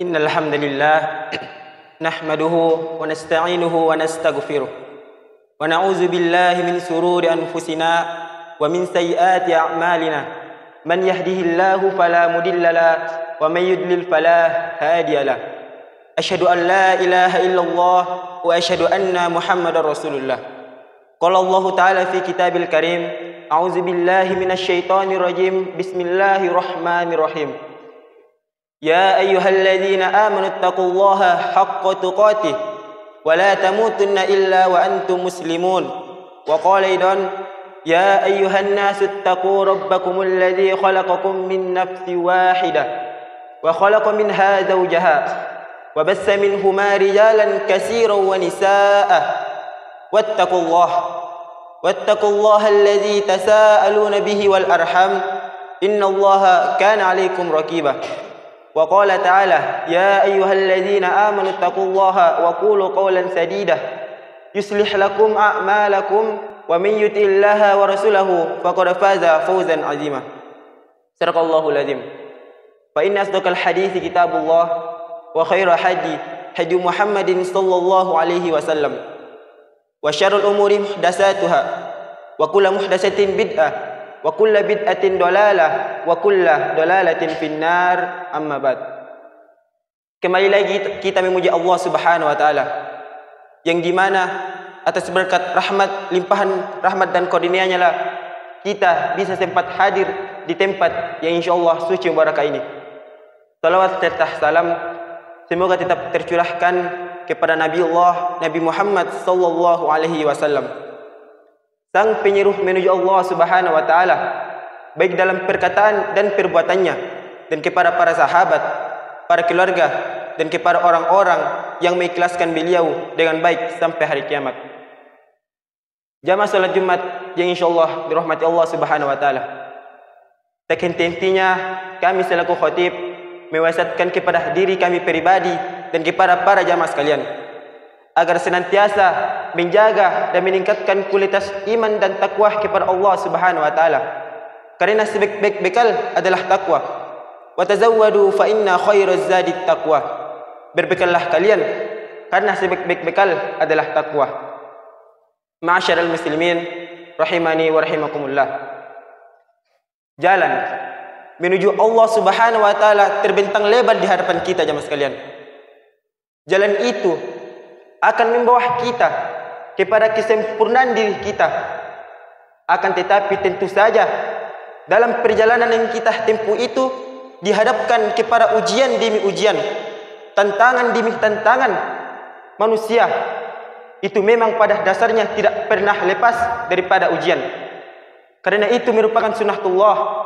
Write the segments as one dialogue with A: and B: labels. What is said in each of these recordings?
A: إن الحمد لله نحمده ونستعينه ونستغفره ونعوذ بالله من شرور أنفسنا ومن سيئات أعمالنا من يهده الله فلا مضل له ومن يضلل فلا هادي له أشهد أن لا إله إلا الله وأشهد أن محمدا رسول الله قال الله تعالى في كتاب الكريم أعوذ بالله من الشيطان الرجيم بسم الله الرحمن الرحيم يا أيها الذين آمنوا اتقوا الله حق تقاته ولا تموتن إلا وأنتم مسلمون وقال أيضا يا أيها الناس اتقوا ربكم الذي خلقكم من نفس واحدة وخلق منها زوجها وبث منهما رجالا كثيرا ونساء واتقوا الله الذي تساءلون به والأرحام إن الله كان عليكم رقيبا وقال تعالى يا أيها الذين آمنوا اتقوا الله وقولوا قولا سديدا يصلح لكم أعمالكم ومن يطع الله ورسوله فقد فاز فوزا عظيما صدق الله العظيم فإن أصدق الحديث كتاب الله وخير هدي محمد صلى الله عليه وسلم وشر الأمور محدثاتها وكل محدثة بدعة wa kullu bid'atin dalalah wa kullu dalalatin finnar amma ba'd. Kembali lagi kita memuji Allah Subhanahu wa taala yang dimana atas berkat rahmat, limpahan rahmat dan karunia-Nya lah kita bisa sempat hadir di tempat yang insyaallah suci barakah ini. Salawat serta salam semoga tetap tercurahkan kepada Nabi Allah Nabi Muhammad sallallahu alaihi wasallam, sang penyeru menuju Allah Subhanahu wa taala baik dalam perkataan dan perbuatannya, dan kepada para sahabat, para keluarga, dan kepada orang-orang yang mengikhlaskan beliau dengan baik sampai hari kiamat. Jamaah salat Jumat yang insyaallah dirahmati Allah Subhanahu wa taala. Tak henti-hentinya kami selaku khatib mewasiatkan kepada diri kami pribadi dan kepada para jamaah sekalian agar senantiasa menjaga dan meningkatkan kualitas iman dan takwa kepada Allah Subhanahu wa taala. Karena sebaik-baik bekal adalah takwa. Wa tazawwadu fa inna khairaz zadi taqwa. Berbekallah kalian karena sebaik-baik bekal adalah takwa. Ma'asyiral muslimin rahimani wa rahimakumullah. Jalan menuju Allah Subhanahu wa taala terbentang lebar di hadapan kita jemaah sekalian. Jalan itu akan membawa kita kepada kesempurnaan diri kita. Akan tetapi tentu saja dalam perjalanan yang kita tempuh itu dihadapkan kepada ujian demi ujian, tantangan demi tantangan. Manusia itu memang pada dasarnya tidak pernah lepas daripada ujian. Karena itu merupakan sunnatullah.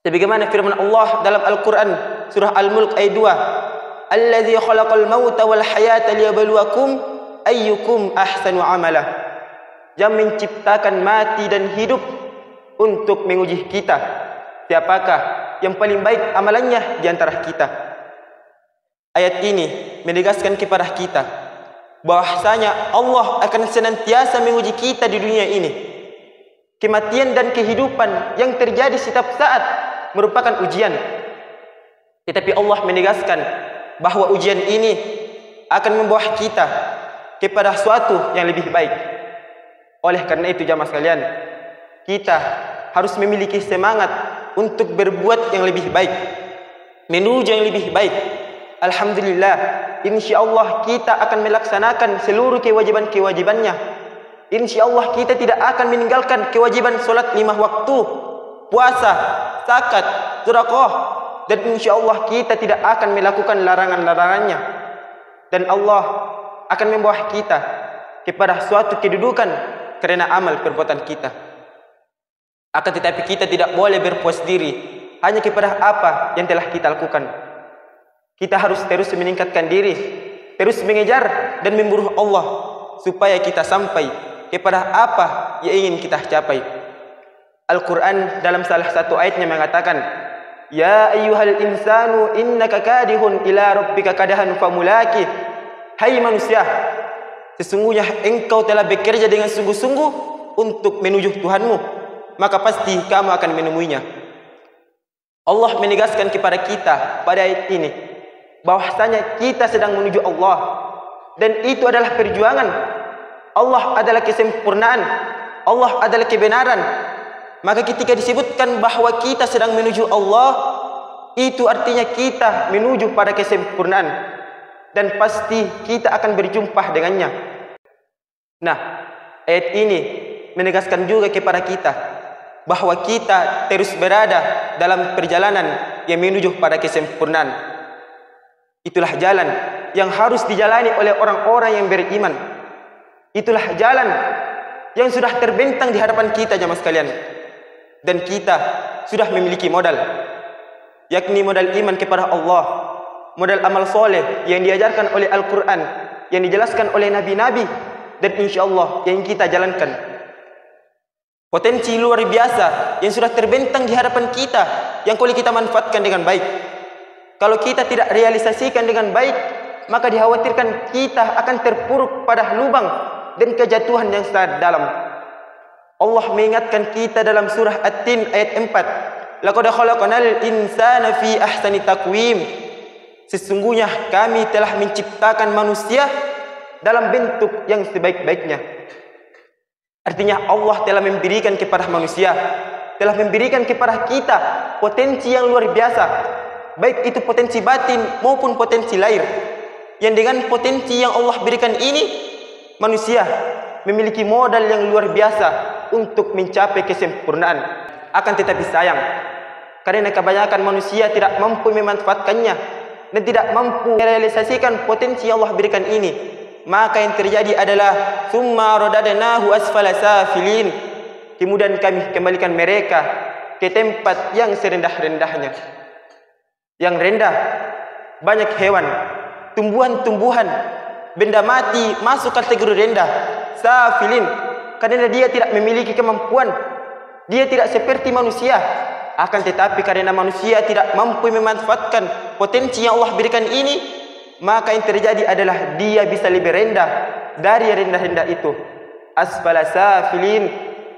A: Sebagaimana firman Allah dalam Al-Quran surah Al-Mulk ayat 2, Allazi khalaqal mauta wal hayata liyabluwakum ayyukum ahsanu amala. Yang menciptakan mati dan hidup untuk menguji kita, siapakah yang paling baik amalannya di antara kita. Ayat ini menegaskan kepada kita bahwasanya Allah akan senantiasa menguji kita di dunia ini. Kematian dan kehidupan yang terjadi setiap saat merupakan ujian. Tetapi Allah menegaskan bahwa ujian ini akan membawa kita kepada suatu yang lebih baik. Oleh karena itu jamaah sekalian, kita harus memiliki semangat untuk berbuat yang lebih baik, menuju yang lebih baik. Alhamdulillah, insyaallah kita akan melaksanakan seluruh kewajiban-kewajibannya. Insyaallah kita tidak akan meninggalkan kewajiban salat 5 waktu, puasa, zakat, sedekah, dan insyaallah kita tidak akan melakukan larangan-larangannya. Dan Allah akan membawa kita kepada suatu kedudukan karena amal perbuatan kita. Akan tetapi kita tidak boleh berpuas diri hanya kepada apa yang telah kita lakukan. Kita harus terus meningkatkan diri, terus mengejar dan memburu Allah supaya kita sampai kepada apa yang ingin kita capai. Al-Quran dalam salah satu ayatnya mengatakan, Ya ayyuhal insanu innaka kadihun ila rabbika kadahan famulaki. Hai manusia, sesungguhnya engkau telah bekerja dengan sungguh-sungguh untuk menuju Tuhanmu, maka pasti kamu akan menemuinya. Allah menegaskan kepada kita pada ayat ini bahwasanya kita sedang menuju Allah, dan itu adalah perjuangan. Allah adalah kesempurnaan, Allah adalah kebenaran. Maka ketika disebutkan bahwa kita sedang menuju Allah, itu artinya kita menuju pada kesempurnaan, dan pasti kita akan berjumpa dengannya. Nah, ayat ini menegaskan juga kepada kita bahwa kita terus berada dalam perjalanan yang menuju pada kesempurnaan. Itulah jalan yang harus dijalani oleh orang-orang yang beriman. Itulah jalan yang sudah terbentang di hadapan kita jamaah sekalian. Dan kita sudah memiliki modal, yakni modal iman kepada Allah, modal amal soleh yang diajarkan oleh Al-Quran, yang dijelaskan oleh Nabi-Nabi, dan insya Allah yang kita jalankan. Potensi luar biasa yang sudah terbentang di hadapan kita, yang boleh kita manfaatkan dengan baik. Kalau kita tidak realisasikan dengan baik, maka dikhawatirkan kita akan terpuruk pada lubang dan kejatuhan yang sangat dalam. Allah mengingatkan kita dalam surah At-Tin ayat 4. Laqad khalaqnal insana fi ahsani taqwim. Sesungguhnya kami telah menciptakan manusia dalam bentuk yang sebaik-baiknya. Artinya Allah telah memberikan kepada manusia, telah memberikan kepada kita potensi yang luar biasa, baik itu potensi batin maupun potensi lahir. Yang dengan potensi yang Allah berikan ini, manusia memiliki modal yang luar biasa untuk mencapai kesempurnaan. Akan tetapi sayang, karena kebanyakan manusia tidak mampu memanfaatkannya dan tidak mampu merealisasikan potensi yang Allah berikan ini, maka yang terjadi adalah summa radadnahu asfala safilin. Kemudian kami kembalikan mereka ke tempat yang serendah-rendahnya. Yang rendah, banyak hewan, tumbuhan-tumbuhan, benda mati masuk kategori rendah. Safilin, karena dia tidak memiliki kemampuan, dia tidak seperti manusia. Akan tetapi karena manusia tidak mampu memanfaatkan potensi yang Allah berikan ini, maka yang terjadi adalah dia bisa lebih rendah dari rendah-rendah itu. Asfala safilin,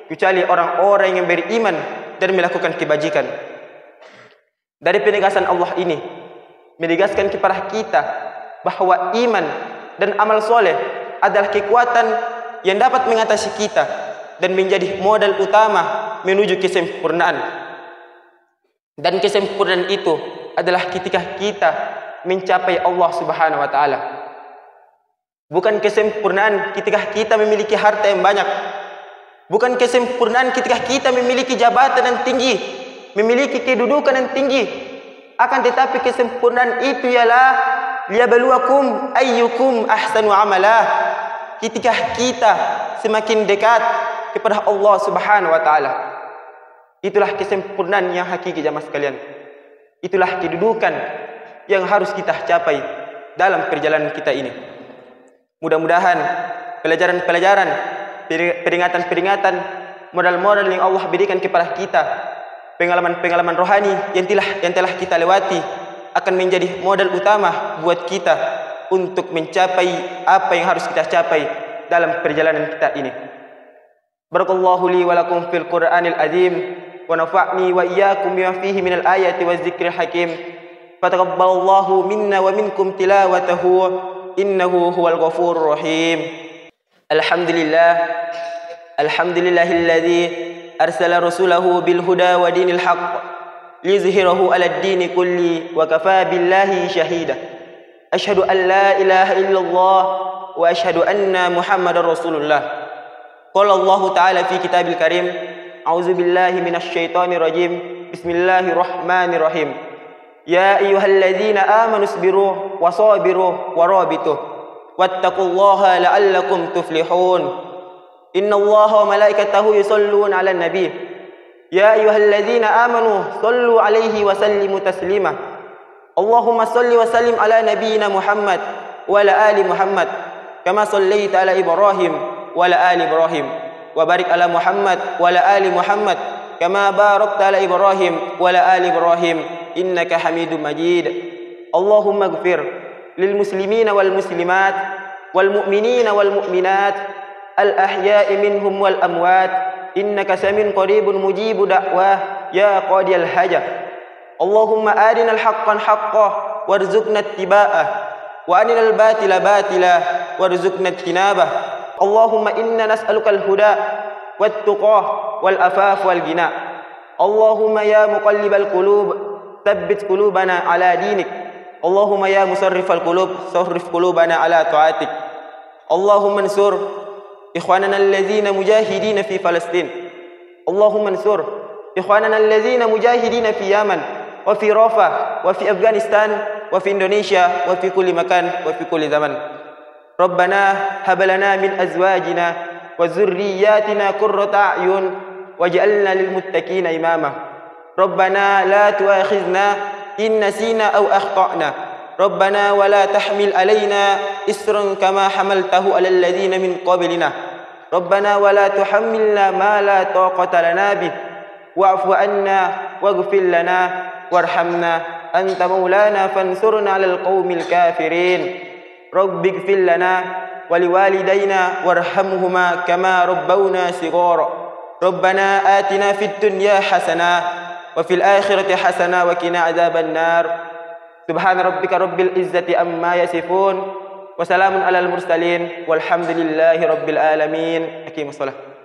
A: kecuali orang-orang yang beriman dan melakukan kebajikan. Dari penegasan Allah ini menegaskan kepada kita bahwa iman dan amal soleh adalah kekuatan yang dapat mengatasi kita dan menjadi modal utama menuju kesempurnaan. Dan kesempurnaan itu adalah ketika kita mencapai Allah Subhanahu wa taala. Bukan kesempurnaan ketika kita memiliki harta yang banyak. Bukan kesempurnaan ketika kita memiliki jabatan yang tinggi, memiliki kedudukan yang tinggi. Akan tetapi kesempurnaan itu ialah liyabluwakum ayyukum ahsanu amala. Ketika kita semakin dekat kepada Allah Subhanahu wa taala. Itulah kesempurnaan yang hakiki jamaah sekalian. Itulah kedudukan yang harus kita capai dalam perjalanan kita ini. Mudah-mudahan pelajaran-pelajaran, peringatan-peringatan, modal-modal yang Allah berikan kepada kita, pengalaman-pengalaman rohani yang telah kita lewati akan menjadi modal utama buat kita untuk mencapai apa yang harus kita capai dalam perjalanan kita ini. Barakallahu li wa lakum fil Qur'anil azim wa nafa'ni wa iyyakum bima fihi minal ayati waz zikril hakim. Fataqabbalallahu minna wa minkum tilawatahu innahu huwal ghafurur rahim. Alhamdulillahilladzi arsala rasulahu bil huda wa dinil haqq liyuzhirahu 'alad dini kulli wa kafaa billahi shahida. Asyhadu an la ilaha illallah wa asyhadu anna Muhammadar Rasulullah. Qala Allah Ta'ala fi kitabil karim, a'udzu billahi minasy syaithanir rajim. Bismillahirrahmanirrahim. Ya ayyuhalladzina amanu isbiru wasabiru warabitu wattaqullaha la'allakum tuflihun. Innallaha wa malaikatahu yusholluna 'alan nabi. Ya ayyuhalladzina amanu shallu 'alaihi wa sallimu taslima. Allahumma shalli wa sallim 'ala nabiyyina Muhammad wa 'ala ali Muhammad kama shallaita 'ala Ibrahim wa 'ala ali Ibrahim wa barik 'ala Muhammad wa 'ala ali Muhammad kama barakta 'ala Ibrahim wa 'ala ali Ibrahim innaka Hamidum Majid. Allahumma ighfir lil muslimina wal muslimat wal mu'minina wal mu'minat al ahya'i minhum wal amwat innaka samiun qaribun mujibu da'wah ya qadiyal hajah. Allahumma arinal haqqan haqqan وارزقنا اتباعه وأرنا الباطل باطلا وارزقنا اجتنابه. اللهم إنا نسألك الهدى والتقى والعفاف والغنى. اللهم يا مقلب القلوب ثبت قلوبنا على دينك. اللهم يا مصرف القلوب صرف قلوبنا على طاعتك. اللهم انصر إخواننا الذين مجاهدين في فلسطين. اللهم انصر إخواننا الذين مجاهدين في يمن وفي رفح وفي أفغانستان وفي إندونيسيا وفي كل مكان وفي كل زمن. ربنا هب لنا من أزواجنا وذرياتنا قرة أعين واجعلنا للمتقين إماما. ربنا لا تؤاخذنا إن نسينا أو أخطأنا. ربنا ولا تحمل علينا إسرا كما حملته على الذين من قبلنا. ربنا ولا تحملنا ما لا طاقة لنا به واعف عنا واغفر لنا وارحمنا أنت مولانا فانصرنا على القوم الكافرين. رب اغفر لنا ولوالدينا وارحمهما كما ربونا صغارا. ربنا آتنا في الدنيا حسنة وفي الآخرة حسنة وقنا عذاب النار. سبحان ربك رب العزة عما يصفون وسلام على المرسلين والحمد لله رب العالمين. أقيموا الصلاة.